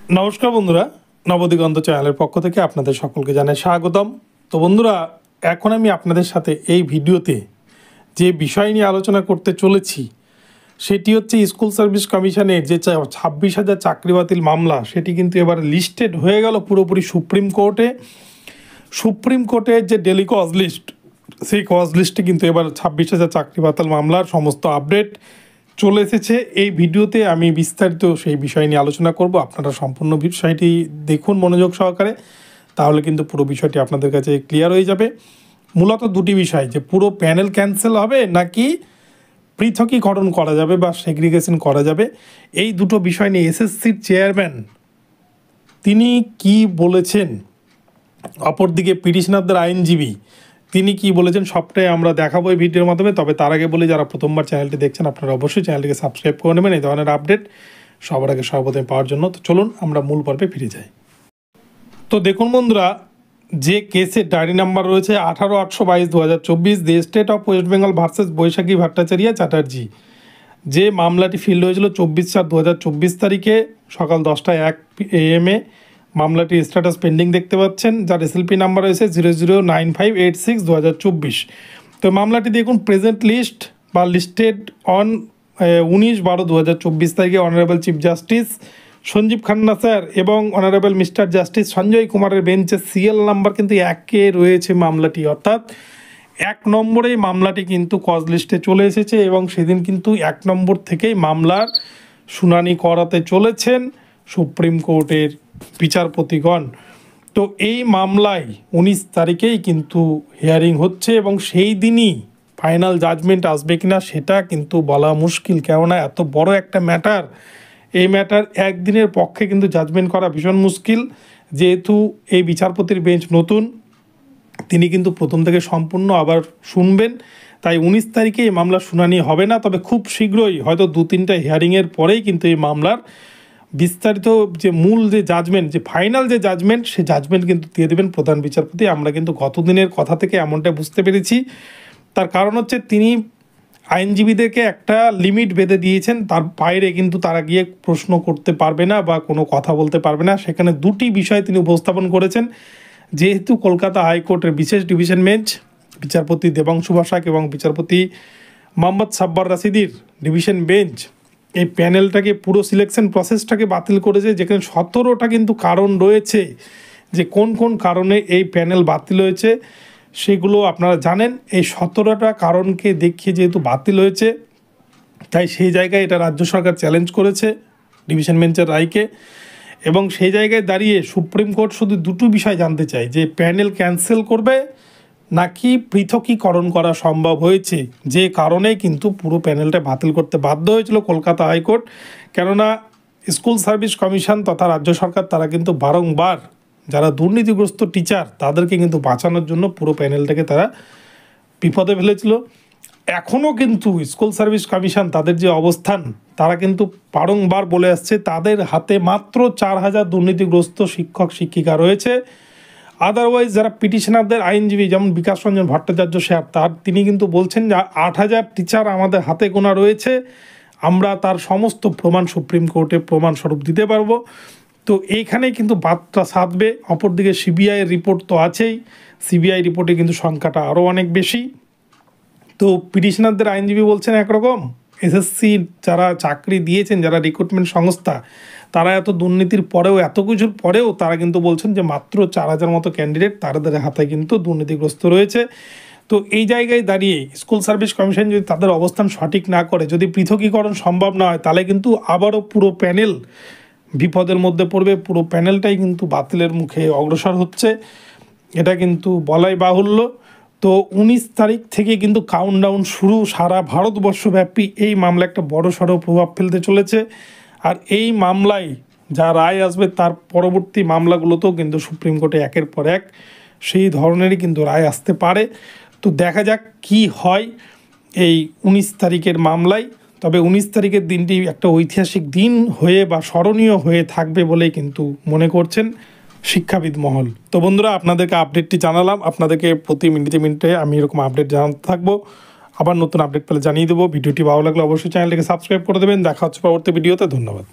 নমস্কার বন্ধুরা, নবদিগন্ত চ্যানেলের পক্ষ থেকে আপনাদের সকলকে জানাই স্বাগতম। তো বন্ধুরা, এখন আমি আপনাদের সাথে এই ভিডিওতে যে বিষয় নিয়ে আলোচনা করতে চলেছি সেটি হচ্ছে স্কুল সার্ভিস কমিশনের যে 26,000 চাকরি বাতিল মামলা, সেটি কিন্তু এবার লিস্টেড হয়ে গেল পুরোপুরি সুপ্রিম কোর্টের যে ডেলি কজ লিস্ট, সেই কজ লিস্টে কিন্তু এবার 26,000 চাকরি বাতিল মামলার সমস্ত আপডেট চলে এসেছে। এই ভিডিওতে আমি বিস্তারিত সেই বিষয় নিয়ে আলোচনা করব। আপনারা সম্পূর্ণ বিষয়টি দেখুন মনোযোগ সহকারে, তাহলে কিন্তু পুরো বিষয়টি আপনাদের কাছে ক্লিয়ার হয়ে যাবে। মূলত দুটি বিষয়, যে পুরো প্যানেল ক্যান্সেল হবে নাকি পৃথকীকরণ করা যাবে বা সেগ্রিগেশন করা যাবে, এই দুটো বিষয় নিয়ে এসএসসির চেয়ারম্যান তিনি কি বলেছেন, অপরদিকে পিটিশনারদের আইনজীবী তিনি কি বলেছেন, সবটাই আমরা দেখাবো এই ভিডিওর মাধ্যমে। তবে তার আগে বলি, যারা প্রথমবার চ্যানেলটি দেখছেন আপনারা অবশ্যই চ্যানেলটিকে সাবস্ক্রাইব করে নেবেন এই ধরনের আপডেট সবার আগে সর্বপ্রথম পাওয়ার জন্য। তো চলুন আমরা মূল পর্বে ফিরে যাই। তো দেখুন বন্ধুরা, যে কেসের ডায়েরি নাম্বার রয়েছে 18/822/2024, the state of West Bengal versus Baishakhi Bhattacharya Chatterjee, যে মামলাটি ফিল্ড হয়েছিল 24/4/2024 তারিখে সকাল 10:01 AM মামলাটির স্ট্যাটাস পেন্ডিং দেখতে পাচ্ছেন, যার এসএলপি নাম্বার রয়েছে 009586/2024। তো মামলাটি দেখুন প্রেজেন্ট লিস্ট বা লিস্টেড অন 19/12/2024 তারিখে honourable chief justice Sanjiv Khanna sir এবং অনারেবল মিস্টার জাস্টিস সঞ্জয় কুমারের বেঞ্চে সিএল নাম্বার কিন্তু 1-এ রয়েছে মামলাটি, অর্থাৎ 1 নম্বরেই মামলাটি কিন্তু কজ লিস্টে চলে এসেছে এবং সেদিন কিন্তু 1 নম্বর থেকেই মামলার শুনানি করাতে চলেছেন সুপ্রিম কোর্টের বিচারপতিগণ। তো এই মামলায় 19 তারিখেই কিন্তু হিয়ারিং হচ্ছে এবং সেই দিনই ফাইনাল জাজমেন্ট আসবে কিনা সেটা কিন্তু বলা মুশকিল, কেননা এত বড় একটা ম্যাটার, এই ম্যাটার একদিনের পক্ষে কিন্তু জাজমেন্ট করা ভীষণ মুশকিল। যেহেতু এই বিচারপতির বেঞ্চ নতুন, তিনি কিন্তু প্রথম থেকে সম্পূর্ণ আবার শুনবেন, তাই 19 তারিখে এই মামলার শুনানি হবে না। তবে খুব শীঘ্রই হয়তো 2-3টা হিয়ারিংয়ের পরেই কিন্তু এই মামলার বিস্তারিত যে মূল যে জাজমেন্ট, যে ফাইনাল যে জাজমেন্ট, সে জাজমেন্ট কিন্তু দিয়ে দেবেন প্রধান বিচারপতি। আমরা কিন্তু গত দিনের কথা থেকে এমনটা বুঝতে পেরেছি। তার কারণ হচ্ছে তিনি আইনজীবীদেরকে একটা লিমিট বেঁধে দিয়েছেন, তার বাইরে কিন্তু তারা গিয়ে প্রশ্ন করতে পারবে না বা কোনো কথা বলতে পারবে না। সেখানে দুটি বিষয় তিনি উপস্থাপন করেছেন। যেহেতু কলকাতা হাইকোর্টের বিশেষ ডিভিশন বেঞ্চ বিচারপতি দেবাংশু বসাক এবং বিচারপতি মোহাম্মদ সাব্বার রাশিদির ডিভিশন বেঞ্চ এই প্যানেলটাকে, পুরো সিলেকশন প্রসেসটাকে বাতিল করেছে, যেখানে 17টা কিন্তু কারণ রয়েছে, যে কোন কোন কারণে এই প্যানেল বাতিল হয়েছে সেগুলো আপনারা জানেন। এই 17টা কারণকে দেখিয়ে যেহেতু বাতিল হয়েছে, তাই সেই জায়গায় এটা রাজ্য সরকার চ্যালেঞ্জ করেছে ডিভিশন বেঞ্চের রায়কে, এবং সেই জায়গায় দাঁড়িয়ে সুপ্রিম কোর্ট শুধু দুটো বিষয় জানতে চায়, যে প্যানেল ক্যান্সেল করবে নাকি পৃথকীকরণ করা সম্ভব হয়েছে, যে কারণে কিন্তু পুরো প্যানেলটা বাতিল করতে বাধ্য হয়েছিল কলকাতা হাইকোর্ট। কেননা স্কুল সার্ভিস কমিশন তথা রাজ্য সরকার তারা কিন্তু বারংবার যারা দুর্নীতিগ্রস্ত টিচার তাদেরকে কিন্তু বাঁচানোর জন্য পুরো প্যানেলটাকে তারা বিপদে ফেলেছিল। এখনও কিন্তু স্কুল সার্ভিস কমিশন তাদের যে অবস্থান, তারা কিন্তু বারংবার বলে আসছে তাদের হাতে মাত্র 4,000 দুর্নীতিগ্রস্ত শিক্ষক শিক্ষিকা রয়েছে। আদারওয়াইজ যারা পিটিশনারদের আইনজীবী যেমন বিকাশ রঞ্জন ভট্টাচার্য স্যার, তিনি কিন্তু বলছেন যে 8,000 টিচার আমাদের হাতে গোনা রয়েছে, আমরা তার সমস্ত প্রমাণ সুপ্রিম কোর্টে প্রমাণস্বরূপ দিতে পারবো। তো এইখানে কিন্তু বার্তা সাধবে। অপরদিকে সিবিআইয়ের রিপোর্ট তো আছেই, সিবিআই রিপোর্টে কিন্তু সংখ্যাটা আরও অনেক বেশি। তো পিটিশনারদের আইনজীবী বলছেন একরকম, এসএসসি যারা চাকরি দিয়েছেন, যারা রিক্রুটমেন্ট সংস্থা, তারা এত দুর্নীতির পরেও, এত কিছুর পরেও তারা কিন্তু বলছেন যে মাত্র 4,000 মতো ক্যান্ডিডেট তাদের হাতে কিন্তু দুর্নীতিগ্রস্ত রয়েছে। তো এই জায়গায় দাঁড়িয়ে স্কুল সার্ভিস কমিশন যদি তাদের অবস্থান সঠিক না করে, যদি পৃথকীকরণ সম্ভব না হয়, তাহলে কিন্তু আবারও পুরো প্যানেল বিপদের মধ্যে পড়বে, পুরো প্যানেলটাই কিন্তু বাতিলের মুখে অগ্রসর হচ্ছে, এটা কিন্তু বলাই বাহুল্য। তো 19 তারিখ থেকে কিন্তু কাউন্টডাউন শুরু, সারা ভারতবর্ষব্যাপী এই মামলা একটা বড়সড় প্রভাব ফেলতে চলেছে। আর এই মামলায় যা রায় আসবে তার পরবর্তী মামলাগুলোতেও কিন্তু সুপ্রিম কোর্টে একের পর এক সেই ধরনেরই কিন্তু রায় আসতে পারে। তো দেখা যাক কি হয় এই 19 তারিখের মামলায়। তবে 19 তারিখের দিনটি একটা ঐতিহাসিক দিন হয়ে বা স্মরণীয় হয়ে থাকবে বলেই কিন্তু মনে করছেন শিক্ষাবিদ মহল। তো বন্ধুরা, আপনাদেরকে আপডেটটি জানালাম, আপনাদেরকে প্রতি মিনিটে মিনিটে আমি এরকম আপডেট জানাতে থাকবো। আবার নতুন আপডেট পেলে জানিয়ে দেবো। ভিডিওটি ভালো লাগলে অবশ্যই চ্যানেলটিকে সাবস্ক্রাইব করে দেবেন। দেখা হচ্ছে পরবর্তী ভিডিওতে। ধন্যবাদ।